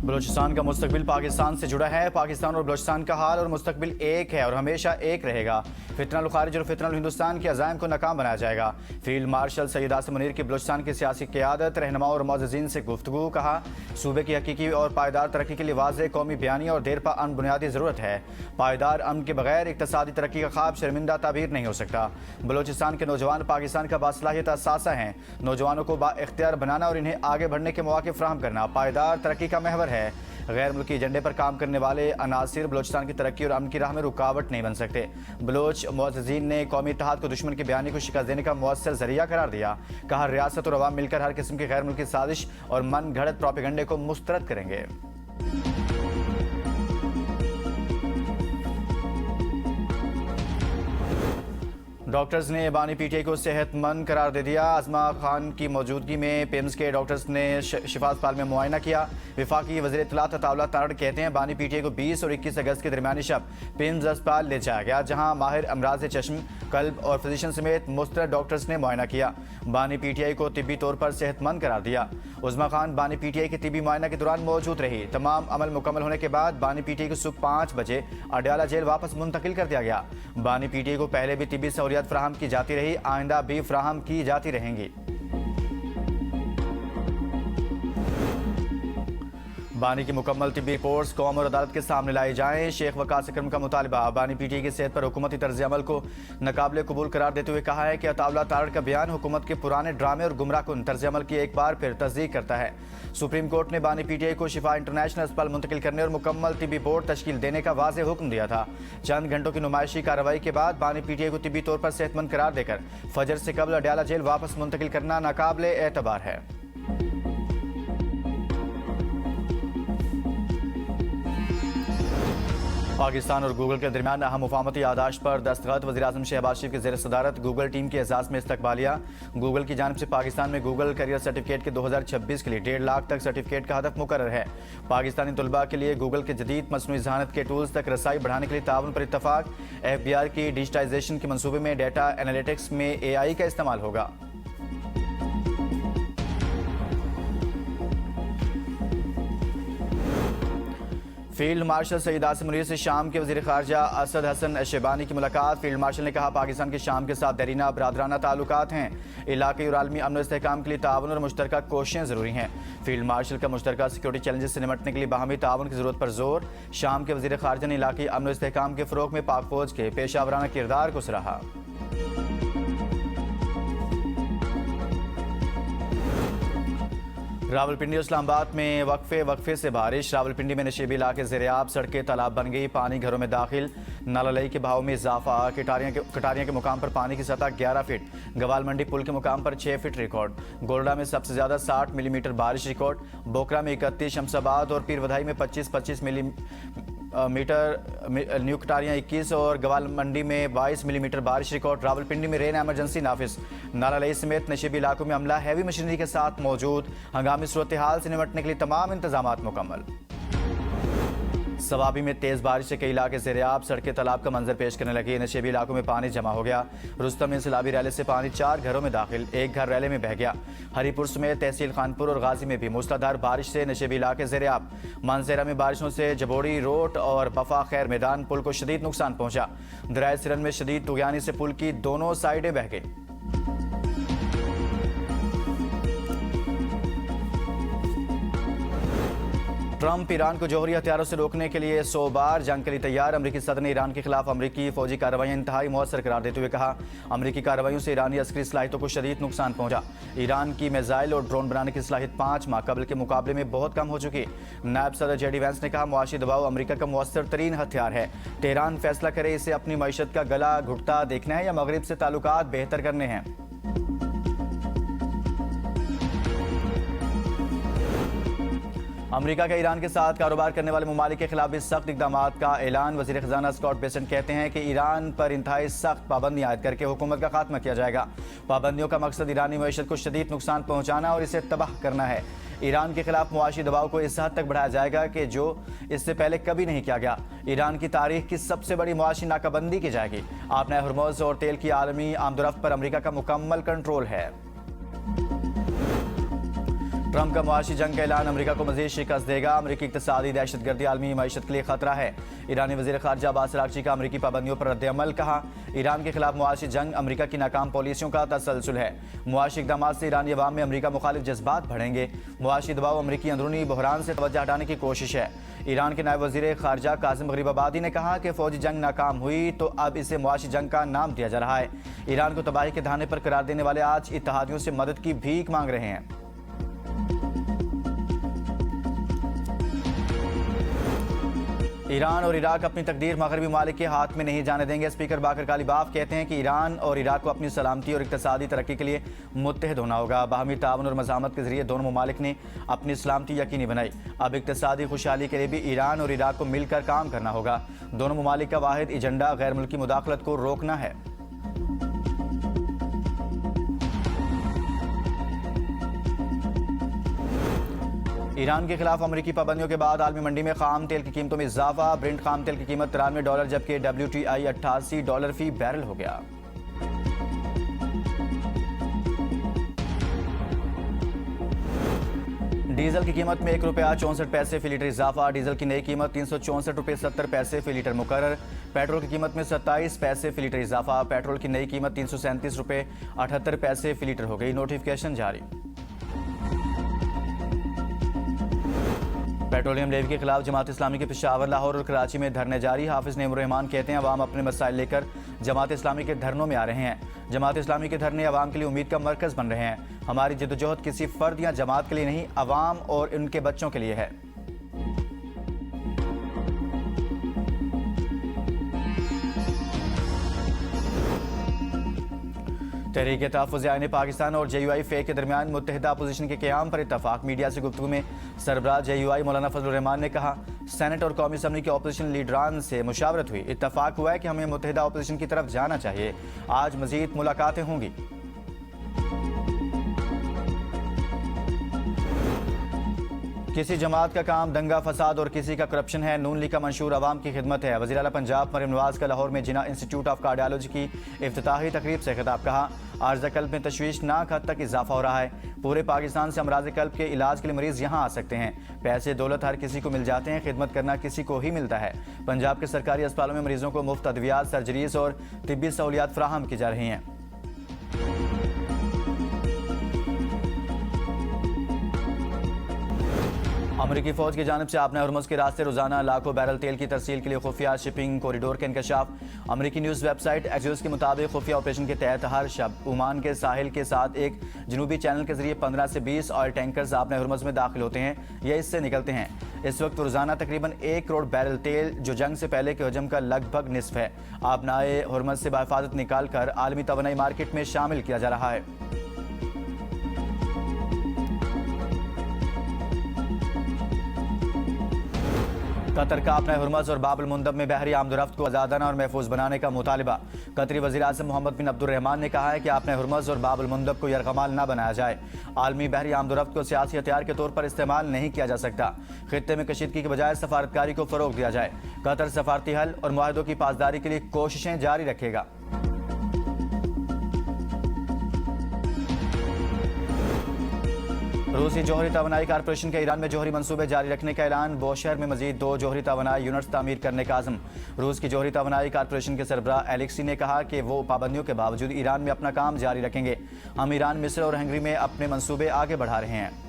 बलूचिस्तान का मुस्तकबिल पाकिस्तान से जुड़ा है। पाकिस्तान और बलूचिस्तान का हाल और मुस्तकबिल एक है और हमेशा एक रहेगा। फितनल खारिज और फितनल हिंदुस्तान के अज़ाइम को नाकाम बनाया जाएगा। फील्ड मार्शल सैयद आसिम मुनीर की बलूचिस्तान की सियासी क़यादत, रहनुमा और मुअज़्ज़िज़ीन से गुफ्तगू। कहा, सूबे की हकीकी और पायदार तरक्की के लिए वाज़ेह कौमी बयानी और देरपा अमन बुनियादी ज़रूरत है। पायदार अमन के बगैर इक़्तिसादी तरक्की का ख्वाब शर्मिंदा ताबीर नहीं हो सकता। बलूचिस्तान के नौजवान पाकिस्तान का बासलाहियत असासा हैं। नौजवानों को बाइख्तियार बनाना और इन्हें आगे बढ़ने के मौके फराहम करना पायदार तरक्की का महवर है। गैर मुल्की एजेंडे पर काम करने वाले अनासिर बलूचिस्तान की तरक्की और अमन की राह में रुकावट नहीं बन सकते। बलोच मुअज़्ज़िज़ीन ने कौमी इत्तेहाद को दुश्मन की बयानी को शिकस्त देने का मुअस्सर जरिया करार दिया। कहा, रियासत और अवाम मिलकर हर किस्म की गैर मुल्की साजिश और मन घड़त प्रोपेगेंडे को मुस्तरद करेंगे। डॉक्टर्स ने बानी पीटीआई को सेहतमंद करार दे दिया। आज़मा खान की मौजूदगी में पिम्स के डॉक्टर्स ने शिफा अस्पताल में मुआयना किया। वफाकी वज़ीर इत्तलात अताउल्लाह तारड़ कहते हैं, बानी पीटीआई को 20 और 21 अगस्त के दरमियानी शब पिम्स अस्पताल ले जाया गया, जहां माहिर अमराज चश्म, कल्ब और फिजिशियन समेत मुस्तरद डॉक्टर्स ने मुआयना किया। बानी पीटीआई को तिब्बी तौर पर सेहतमंद करार दिया। उज़्मा खान बानी पीटीआई के तिब्बी मुआयना के दौरान मौजूद रही। तमाम अमल मुकम्मल होने के बाद बानी पीटीआई को सुबह 5 बजे अडयाला जेल वापस मुंतकिल कर दिया गया। बानी पीटीआई को पहले भी तिब्बी सहूलियत फराहम की जाती रही, आइंदा भी फराहम की जाती रहेंगी। बानी की मुकम्मल तिब्बी रिपोर्ट्स कौम और अदालत के सामने लाई जाएं। शेख वकास अकरम का मुतालबा। बानी पीटीआई की सेहत पर हुकूमती तर्ज अमल को नाकाबिले कबूल करार देते हुए कहा है कि अताउल्लाह तारड़ का बयान हुकूमत के पुराने ड्रामे और गुमराहकुन तर्ज अमल की एक बार फिर तस्दीक करता है। सुप्रीम कोर्ट ने बानी पीटीआई को शिफा इंटरनेशनल अस्पताल मुंतकिल करने और मुकम्मल तिब्बी बोर्ड तश्कील देने का वाज़ेह हुक्म दिया था। चंद घंटों की नुमाइशी कार्रवाई के बाद बानी पीटीआई को तिब्बी तौर पर सेहतमंद करार देकर फजर से कबल अडयाला जेल वापस मुंतकिल करना नाकाबिले एतबार है। पाकिस्तान और गूगल के दरमियान अहम मुफाहमती यादाश्त पर दस्तखत। वज़ीर-ए-आज़म शहबाज शरीफ की ज़ेर सदारत गूगल टीम के एजाज़ में इस्तकबालिया। गूगल की जानिब से पाकिस्तान में गूगल करियर सर्टिफिकेट के 2026 के लिए 1.5 लाख तक सर्टिफिकेट का हदफ मुकर्रर है। पाकिस्तानी तलबा के लिए गूगल के जदीद मसनूई ज़हानत के टूल्स तक रसाई बढ़ाने के लिए ताउन पर इत्तफाक। FBR की डिजिटाइजेशन के मनसूबे में डेटा एनालिटिक्स में AI का इस्तेमाल होगा। फील्ड मार्शल सैयद आसिम मुनीर से शाम के वज़ीर ख़ारजा असद हसन अशबानी की मुलाकात। फील्ड मार्शल ने कहा, पाकिस्तान के शाम के साथ देरीना बरादराना ताल्लुकात हैं। इलाक़ाई और आलमी अमन और इस्तेहकाम के लिए ताउन और मुश्तरका कोशिशें ज़रूरी हैं। फील्ड मार्शल का मुश्तरका सिक्योरिटी चैलेंजेस से निपटने के लिए बाहमी ताउन की ज़रूरत पर जोर। शाम के वज़ीर ख़ारजा ने इलाक़ाई अमन और इस्तेहकाम के फ़रोग़ में पाक फ़ौज के पेशावराना किरदार को सराहा। रावलपिंडी और इस्लामाबाद में वक्फे से बारिश। रावलपिंडी में नशीबी इलाके ज़ेर-ए-आब, सड़कें तालाब बन गई, पानी घरों में दाखिल। नालालई के बहाव में इजाफा। कटारियां के मुकाम पर पानी की सतह 11 फीट। गवाल मंडी पुल के मुकाम पर 6 फीट रिकॉर्ड। गोल्डा में सबसे ज्यादा 60 मिलीमीटर बारिश रिकॉर्ड। बोकरा में 31, शमशाबाद और पीरवधाई में 25 मिलीमीटर, न्यू कटारियां 21 और गवाल मंडी में 22 मिलीमीटर बारिश रिकॉर्ड। रावलपिंडी में रेन एमरजेंसी नाफिज। नालालई समेत नशीबी इलाकों में अमला हैवी मशीनरी के साथ मौजूद। हंगामी सूरत हाल से निपटने के लिए तमाम इंतजामात मुकम्मल। सवाबी में तेज बारिश से कई इलाके ज़ेर-ए-आब, सड़कें तालाब का मंजर पेश करने लगी। नशेबी इलाकों में पानी जमा हो गया। रुस्तम में सैलाबी रैले से पानी 4 घरों में दाखिल, एक घर रैले में बह गया। हरीपुर समेत तहसील खानपुर और गाजी में भी मूसलाधार बारिश से नशेबी इलाके ज़ेर-ए-आब। मानसेरा में बारिशों से जबोड़ी रोड और बफा खैर मैदान पुल को शदीद नुकसान पहुंचा। दराय सिरन में शदीद तुगयानी से पुल की दोनों साइडें बह गई। ट्रंप ईरान को जौहरी हथियारों से रोकने के लिए 100 बार जंग के लिए तैयार। अमरीकी सदर ने ईरान के खिलाफ अमरीकी फौजी कार्रवाइयां इंतहाई मौसर करार देते हुए कहा, अमरीकी कार्रवाइयों से ईरानी अस्करी सलाहियतों को शदीद नुकसान पहुंचा। ईरान की मिसाइल और ड्रोन बनाने की सलाहियत 5 माह कबल के मुकाबले में बहुत कम हो चुकी। नायब सदर JD वैंस ने कहा, मुआशी दबाव अमरीका का मौसर तरीन हथियार है। तेहरान फैसला करे इसे अपनी मईशत का गला घुटता देखना है या मगरिब से ताल्लुकात बेहतर करने हैं। अमेरिका का ईरान के साथ कारोबार करने वाले ममालिक के खिलाफ भी सख्त इकदाम का ऐलान। वज़ीर ख़ज़ाना स्कॉट बेसेंट कहते हैं कि ईरान पर इंतहाई सख्त पाबंदियां आयद करके हुकूमत का खात्मा किया जाएगा। पाबंदियों का मकसद ईरानी मईशत को शदीद नुकसान पहुँचाना और इसे तबाह करना है। ईरान के खिलाफ मुआशी दबाव को इस हद तक बढ़ाया जाएगा कि जो इससे पहले कभी नहीं किया गया। ईरान की तारीख की सबसे बड़ी मुआशी नाकाबंदी की जाएगी। आपने हरमुज़ और तेल की आलमी आमदोरफ्त पर अमरीका का मुकम्मल कंट्रोल है। ट्रंप का मुआशी जंग का ऐलान अमेरिका को मजीद शिकस्त देगा। अमेरिकी इक्तिसादी दहशतगर्दी आलमी मईशत के लिए खतरा है। ईरानी वजीर खारजा अब्बास अरागची का अमेरिकी पाबंदियों पर रद्द-ए-अमल। कहा, ईरान के खिलाफ मुआशी जंग अमेरिका की नाकाम पॉलिसियों का तसलसल है। मुआशी इक़दामात से ईरानी अवाम में अमेरिका मुखालिफ जज्बात बढ़ेंगे। मुआशी दबाव अमेरिकी अंदरूनी बहरान से तवज्जो हटाने की कोशिश है। ईरान के नायब वजीर खारजा कासिम गरीबाबादी ने कहा कि फौजी जंग नाकाम हुई तो अब इसे मुआशी जंग का नाम दिया जा रहा है। ईरान को तबाही के धाने पर करार देने वाले आज इत्तेहादियों से मदद की भीख मांग रहे हैं। ईरान और इराक अपनी तकदीर मगरबी ममालिक के हाथ में नहीं जाने देंगे। स्पीकर बाकर कालिबाफ कहते हैं कि ईरान और इराक को अपनी सलामती और इक्तिसादी तरक्की के लिए मुत्तहद होना होगा। बाहमी ताउन और मज़ामत के जरिए दोनों ममालिक ने अपनी सलामती यकीनी बनाई। अब इक्तिसादी खुशहाली के लिए भी ईरान और इराक को मिलकर काम करना होगा। दोनों ममालिक का वाहिद एजेंडा गैर मुल्की मुदाखलत को रोकना है। ईरान के खिलाफ अमेरिकी पाबंदियों के बाद आलमी मंडी में खाम तेल की कीमतों में इजाफा। ब्रेंट खाम तेल की कीमत $93 जबकि WTI $88 फी बैरल हो गया। डीजल की कीमत में ₹1.64 फी लीटर इजाफा। डीजल की नई कीमत ₹364.70 फी लीटर मुकर्रर। पेट्रोल की कीमत में 27 पैसे फी लीटर इजाफा। पेट्रोल की नई कीमत ₹337.78 फी लीटर हो गई। नोटिफिकेशन जारी। पेट्रोलियम लेवी के खिलाफ जमात इस्लामी के पेशावर, लाहौर और कराची में धरने जारी। हाफिज नेमुर्रहमान कहते हैं अवाम अपने मसाइल लेकर जमात इस्लामी के धरनों में आ रहे हैं। जमात इस्लामी के धरने अवाम के लिए उम्मीद का मरकज बन रहे हैं। हमारी जद्दोजहद किसी फर्द या जमात के लिए नहीं, अवाम और उनके बच्चों के लिए है। तहरीक तहफ़्फ़ुज़ आईन पाकिस्तान और JUI फ़े के दरमियान मुत्तहिदा अपोजिशन के क़याम पर इत्तफ़ाक़। मीडिया से गुफ्तगू में सरबराह JUI मौलाना फजलुर रहमान ने कहा, सेनेट और कौमी असम्बली के अपोजिशन लीडरान से मुशावरत हुई। इत्तफ़ाक़ हुआ है कि हमें मुत्तहिदा अपोजिशन की तरफ जाना चाहिए। आज मज़ीद मुलाकातें होंगी। किसी जमात का काम दंगा फसाद और किसी का करप्शन है। नून लीग का मंशूर अवाम की खिदमत है। वज़ीर आला पंजाब मरियम नवाज का लाहौर में जिना इंस्टीट्यूट ऑफ कार्डियोलॉजी की इफ्तिताही तकरीब से खिताब। कहा, आर्ज़ क़ल्ब में तशवीशनाक हद तक इजाफा हो रहा है। पूरे पाकिस्तान से अमराज़ क़ल्ब के इलाज के लिए मरीज़ यहाँ आ सकते हैं। पैसे दौलत हर किसी को मिल जाते हैं, खिदमत करना किसी को ही मिलता है। पंजाब के सरकारी अस्पतालों में मरीजों को मुफ्त अद्वियात, सर्जरीज और तिब्बी सहूलियात फराहम की जा रही हैं। अमेरिकी फौज की जानिब से आपने हुर्मुज़ के रास्ते रोजाना लाखों बैरल तेल की तरसील के लिए खुफिया शिपिंग कॉरिडोर का इंकशाफ। अमेरिकी न्यूज़ वेबसाइट एक्सियोस के मुताबिक खुफिया ऑपरेशन के तहत हर शब ओमान के साहिल के साथ एक जनूबी चैनल के जरिए 15 से 20 ऑयल टैंकर्स आपने हुर्मुज़ में दाखिल होते हैं या इससे निकलते हैं। इस वक्त रोजाना तकरीबन 1 करोड़ बैरल तेल, जो जंग से पहले के हजम का लगभग निस्फ है, आपनाए हुर्मुज़ से बाहिफाजत निकाल कर आलमी तवानाई मार्केट में शामिल किया जा रहा है। कतर का अपने हुर्मुज़ और बाब अल मुंदब में बहरी आमदोरफ्त को आज़ादाना और महफूज बनाने का मुतालिबा। कतरी वज़ीर आज़म मोहम्मद बिन अब्दुर्रहमान ने कहा है कि आपने हुर्मुज़ और बाब अल मुंदब को यरगमाल न बनाया जाए। आलमी बहरी आमदोरफ्त को सियासी हथियार के तौर पर इस्तेमाल नहीं किया जा सकता। खित्ते में कशीदगी के बजाय सफारतकारी को फ़रोग दिया जाए। कतर सफारती हल और मुआहदों की पासदारी के लिए कोशिशें जारी रखेगा। रूसी जौहरी तवानाई कारपोरेशन का ईरान में जौहरी मंसूबे जारी रखने का ऐलान। बोशहर में मजीद 2 जौहरी तवानाई यूनिट्स तामीर करने का आज़म। रूस की जौहरी तवानाई कारपोरेशन के सरबराह एलेक्सी ने कहा कि वो पाबंदियों के बावजूद ईरान में अपना काम जारी रखेंगे। हम ईरान, मिस्र और हंगरी में अपने मंसूबे आगे बढ़ा रहे हैं।